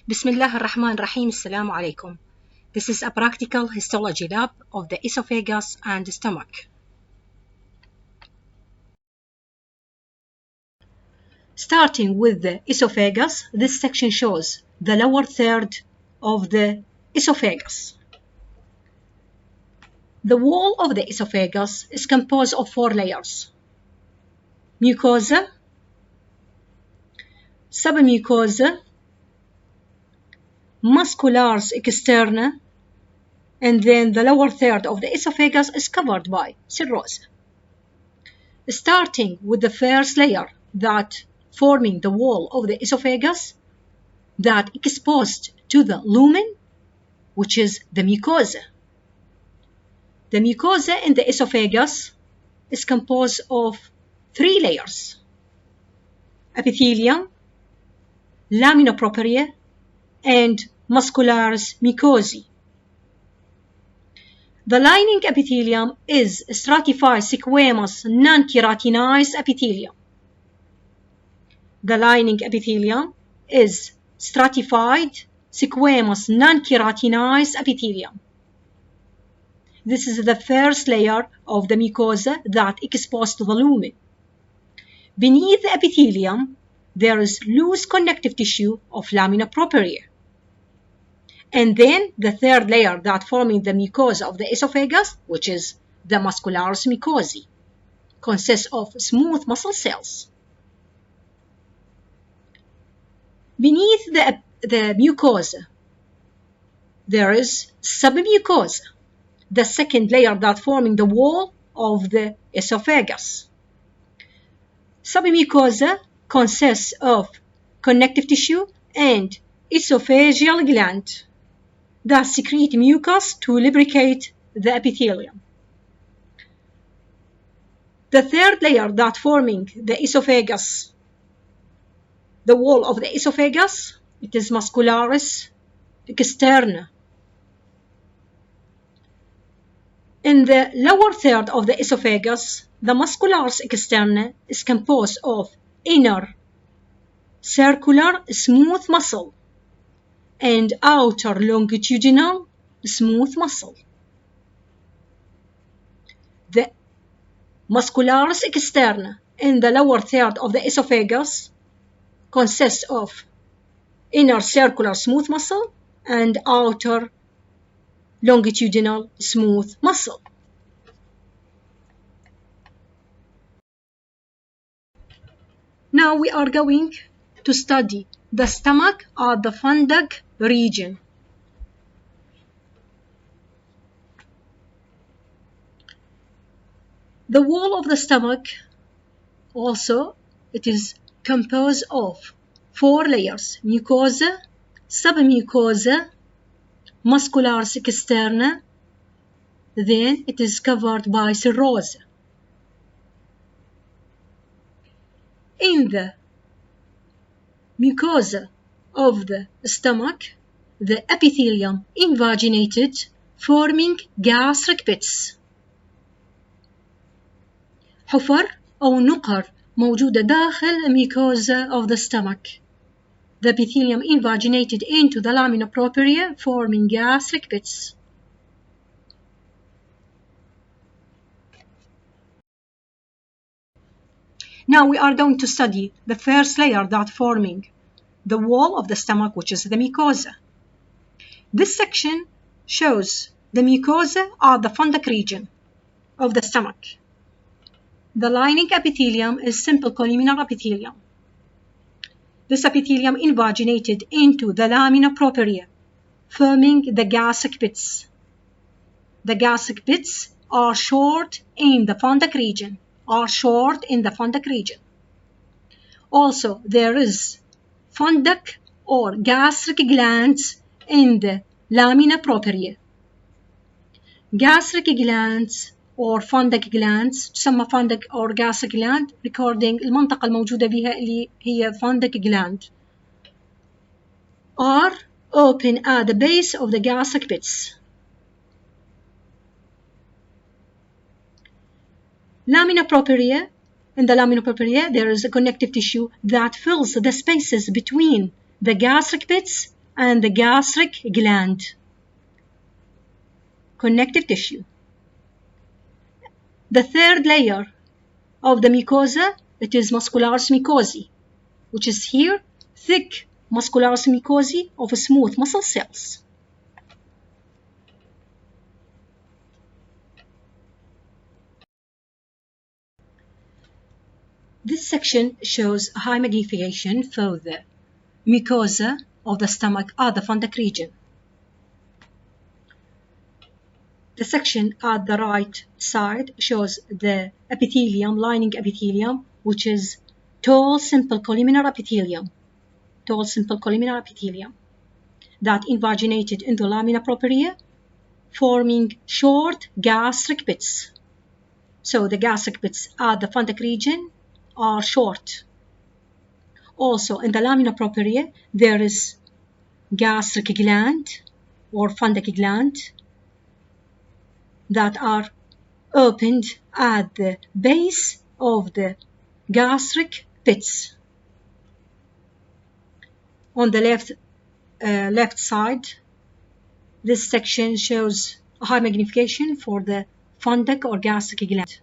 Bismillah ar-Rahman ar-Rahim. Assalamu alaikum. This is a practical histology lab of the esophagus and stomach. Starting with the esophagus, this section shows the lower third of the esophagus. The wall of the esophagus is composed of 4 layers: mucosa, submucosa, musculars externa, and then the lower third of the esophagus is covered by cirrhosis. Starting with the first layer that forming the wall of the esophagus that exposed to the lumen, which is the mucosa. The mucosa in the esophagus is composed of 3 layers: epithelium, lamina propria, and muscularis mucosae. The lining epithelium is stratified squamous non-keratinized epithelium. The lining epithelium is stratified squamous non-keratinized epithelium. This is the first layer of the mucosa that exposed to the lumen. Beneath the epithelium, there is loose connective tissue of lamina propria. And then the third layer that forming the mucosa of the esophagus, which is the muscularis mucosae, consists of smooth muscle cells. Beneath the mucosa, there is submucosa, the second layer that forming the wall of the esophagus. Submucosa consists of connective tissue and esophageal gland that secrete mucus to lubricate the epithelium. The third layer that forming the esophagus, the wall of the esophagus, it is muscularis externa. In the lower third of the esophagus, the muscularis externa is composed of inner circular smooth muscle and outer longitudinal smooth muscle. The muscularis externa in the lower third of the esophagus consists of inner circular smooth muscle and outer longitudinal smooth muscle. Now we are going to study the stomach or the fundic region. The wall of the stomach also, it is composed of 4 layers: mucosa, submucosa, muscularis externa, then it is covered by cirrhosis. In the mucosa of the stomach, the epithelium invaginated, forming gastric pits. حفر أو نقر موجودة داخل mucosa of the stomach. The epithelium invaginated into the lamina propria, forming gastric pits. Now we are going to study the first layer that forming the wall of the stomach, which is the mucosa. This section shows the mucosa or the fundic region of the stomach. The lining epithelium is simple columnar epithelium. This epithelium invaginated into the lamina propria, forming the gastric pits. The gastric pits are short in the fundic region. Also, there is fundic or gastric glands in the lamina propria. Gastric glands or fundic glands تسمى fundic or gastric gland recording المنطقة الموجودة بها اللي هي fundic gland are open at the base of the gastric pits. Lamina propria. In the lamina propria, there is a connective tissue that fills the spaces between the gastric pits and the gastric gland, connective tissue. The third layer of the mucosa, it is muscularis mucosae, which is here thick muscularis mucosae of smooth muscle cells. This section shows high magnification for the mucosa of the stomach or the fundic region. The section at the right side shows the epithelium, lining epithelium, which is tall, simple columnar epithelium. Tall, simple columnar epithelium that invaginated in the lamina propria, forming short gastric pits. So the gastric pits at the fundic region are short. Also in the lamina propria, there is gastric gland or fundic gland that are opened at the base of the gastric pits. On the left side, this section shows a high magnification for the fundic or gastric gland.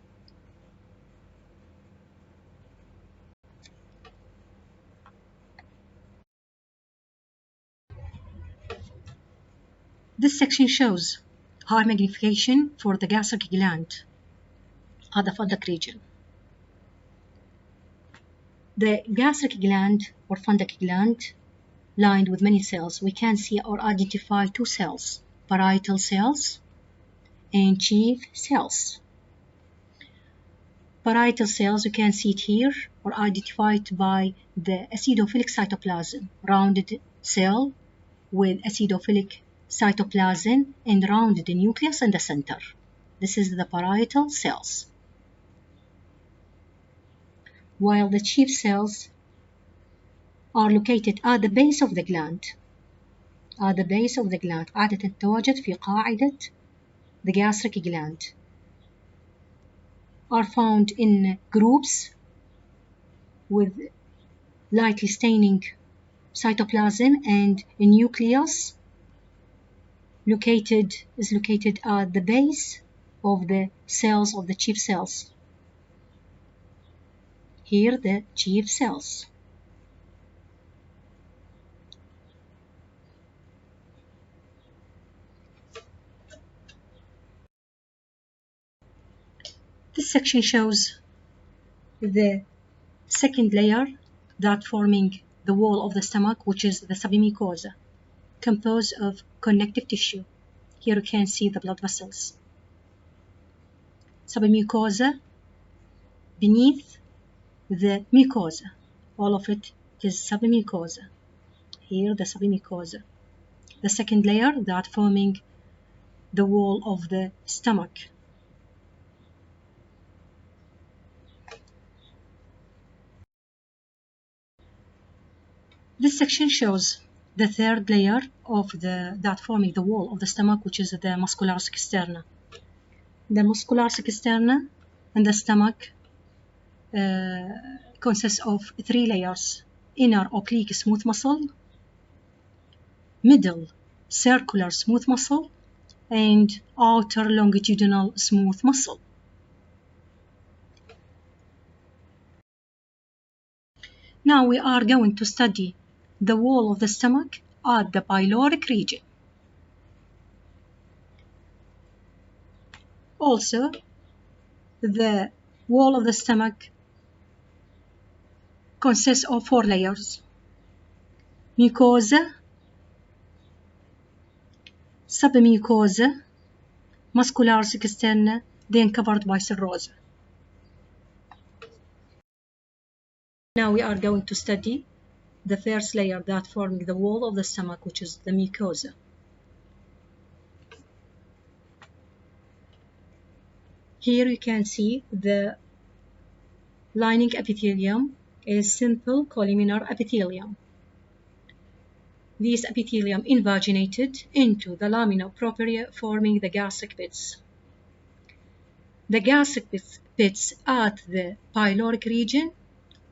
This section shows high magnification for the gastric gland at the fundic region. The gastric gland or fundic gland lined with many cells. We can see or identify two cells, parietal cells and chief cells. Parietal cells, you can see it here, are identified by the acidophilic cytoplasm, rounded cell with acidophilic cytoplasm and rounded nucleus in the center. This is the parietal cells. While the chief cells are located at the base of the gland. At the base of the gland عادة تتواجد في قاعدة the gastric gland. Are found in groups with lightly staining cytoplasm, and a nucleus is located at the base of the cells of the chief cells. Here the chief cells. This section shows the second layer that forming the wall of the stomach, which is the submucosa, composed of connective tissue. Here you can see the blood vessels. Submucosa beneath the mucosa. All of it is submucosa. Here the submucosa. The second layer that forming the wall of the stomach. This section shows the third layer of that forming the wall of the stomach, which is the muscularis externa. The muscularis externa and the stomach consists of three layers: inner oblique smooth muscle, middle circular smooth muscle, and outer longitudinal smooth muscle. Now we are going to study the wall of the stomach at the pyloric region. Also, the wall of the stomach consists of four layers: mucosa, submucosa, muscularis externa, then covered by serosa. Now we are going to study the first layer that forming the wall of the stomach, which is the mucosa. Here you can see the lining epithelium is simple columnar epithelium. This epithelium invaginated into the lamina propria, forming the gastric pits. The gastric pits at the pyloric region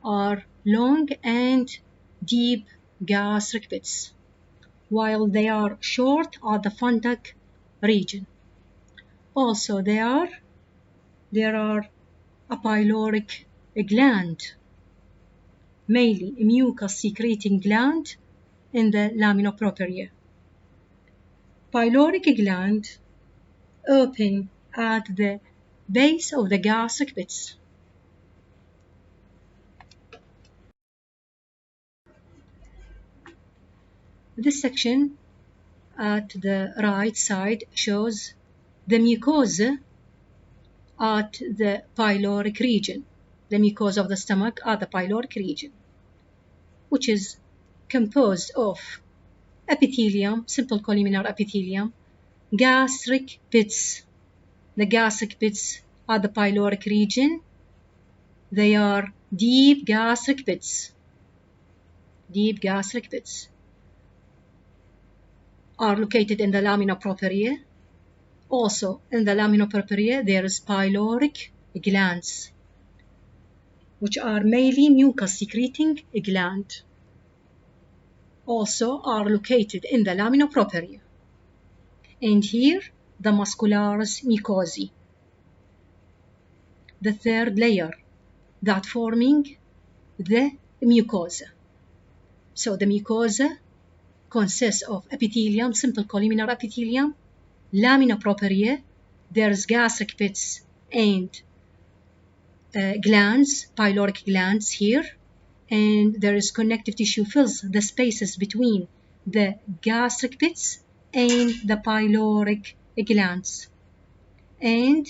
are long and deep gastric pits, while they are short are the fundic region. Also there are a pyloric gland, mainly a mucus secreting gland in the laminopropria. Pyloric gland open at the base of the gastric pits. This section at the right side shows the mucosa at the pyloric region. The mucosa of the stomach at the pyloric region, which is composed of epithelium, simple columnar epithelium, gastric pits. The gastric pits at the pyloric region, they are deep gastric pits. Deep gastric pits are located in the lamina propria. Also in the lamina propria there is pyloric glands, which are mainly mucus secreting gland. Also are located in the lamina propria. And here the muscularis mucosae, the third layer that forming the mucosa. So the mucosa consists of epithelium, simple columnar epithelium, lamina propria, there's gastric pits and glands, pyloric glands here, and there is connective tissue fills the spaces between the gastric pits and the pyloric glands. And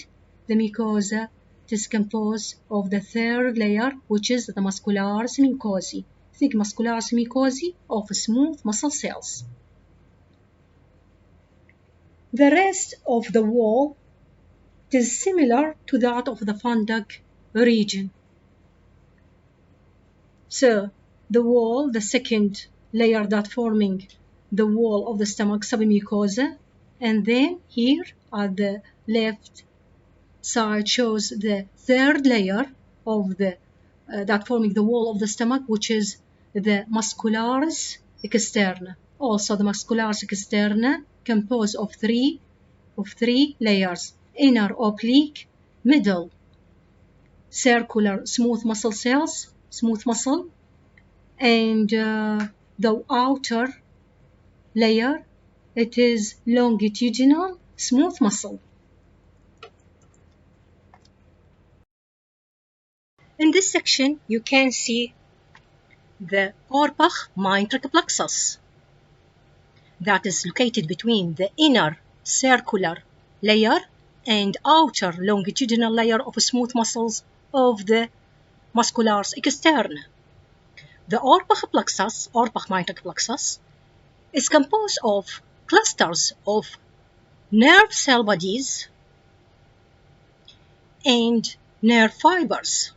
the mucosa is composed of the third layer, which is the muscularis mucosae. Think muscularis mucosae of smooth muscle cells. The rest of the wall is similar to that of the fundic region. So the wall, the second layer that forming the wall of the stomach, submucosa, and then here at the left side shows the third layer of the that forming the wall of the stomach, which is the muscularis externa. Also the muscularis externa composed of three layers: inner oblique, middle circular smooth muscle cells, smooth muscle, and the outer layer, it is longitudinal smooth muscle. In this section you can see the Orbach mytric plexus that is located between the inner circular layer and outer longitudinal layer of smooth muscles of the muscularis externa. The Orbach plexus, Orbach mytric plexus, is composed of clusters of nerve cell bodies and nerve fibers.